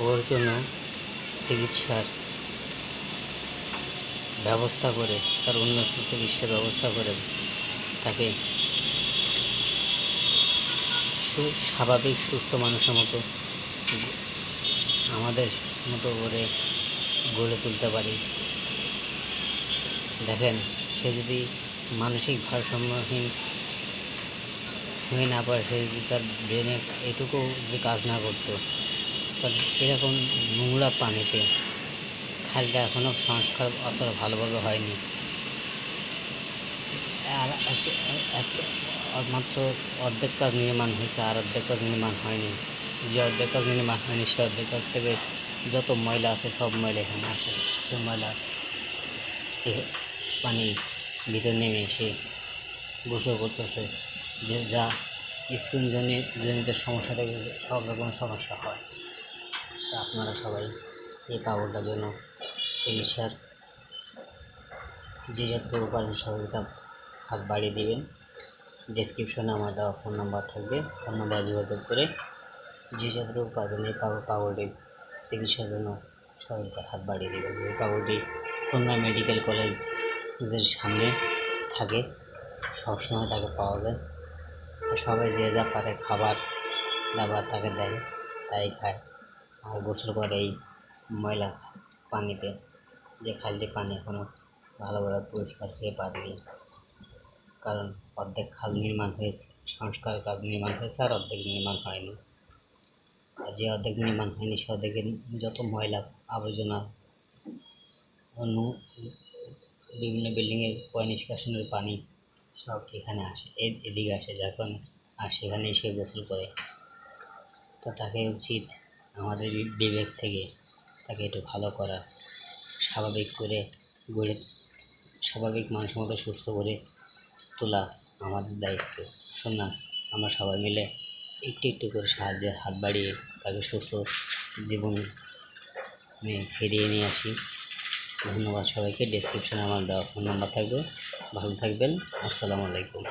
ওর জন্য চিকিৎসার ব্যবস্থা করে, তার উন্নত চিকিৎসার ব্যবস্থা করে তাকে স্বাভাবিক সুস্থ মানুষের মতো আমাদের মতো করে গড়ে তুলতে পারি। দেখেন, সে যদি মানসিক ভারসাম্যহীন হয়ে না পারে, সে যদি তার ব্রেনে এটুকু যদি কাজ না করতো, তাহলে এরকম নোংরা পানিতে খালটা এখনও সংস্কার অতটা ভালোভাবে হয়নি। আর মাত্র অর্ধেক কাজ নির্মাণ হয়েছে, আর অর্ধেক কাজ নির্মাণ হয়নি। যে অর্ধেক কাজ নির্মাণ হয়নি, সে অর্ধেক কাজ থেকে যত ময়লা আছে সব ময়লা এখানে আসে। সে ময়লা পানি ভিতরে নেমে এসে গোসল করতেছে, যে যা স্কিন জনিত সমস্যা থেকে সব রকম সমস্যা হয়। তা আপনারা সবাই এই পাগলটার জন্য চিকিৎসার যে যতটুকু পারেন সহযোগিতা হাত বাড়িয়ে দিবেন। ডেসক্রিপশনে আমার দেওয়া ফোন নাম্বার থাকবে, ফোন নাম্বার যোগাযোগ করে যে যতটুকু পারবেন এই পাগলটির চিকিৎসার জন্য সহযোগিতার হাত বাড়িয়ে দেবেন। এই পাগলটি খুলনা মেডিকেল কলেজের সামনে থাকে, সবসময় তাকে পাওয়া যায়। সবাই যে যা পারে খাবার দাবার তাকে দেয়, তাই খায় আর গোসল করে এই ময়লা পানিতে। যে খালটি পানি এখনও ভালোভাবে পরিষ্কার হয়ে পারেনি, কারণ অর্ধেক খাল নির্মাণ হয়েছে, সংস্কার কাজ নির্মাণ হয়েছে, আর অর্ধেক নির্মাণ হয়নি। আর যে অর্ধেক নির্মাণ হয়নি সে অর্ধেকের যত ময়লা আবর্জনা বিভিন্ন বিল্ডিংয়ের পয় নিষ্কাশনের পানি সব এখানে আসে, এদিকে আসে, যার কারণে আর সেখানে এসে গোসল করে। তো তাকে উচিত আমাদের বিবেক থেকে তাকে একটু ভালো করা, স্বাভাবিক করে গড়ে স্বাভাবিক মানুষের মতো সুস্থ করে তোলা আমাদের দায়িত্ব। শোন না, আমরা সবাই মিলে একটু একটু করে সাহায্যের হাত বাড়িয়ে তাকে সুস্থ জীবন ফিরিয়ে নিয়ে আসি। ধন্যবাদ সবাইকে। ডেসক্রিপশনে আমার দেওয়া ফোন নাম্বার থাকবে। ভালো থাকবেন। আসসালামু আলাইকুম।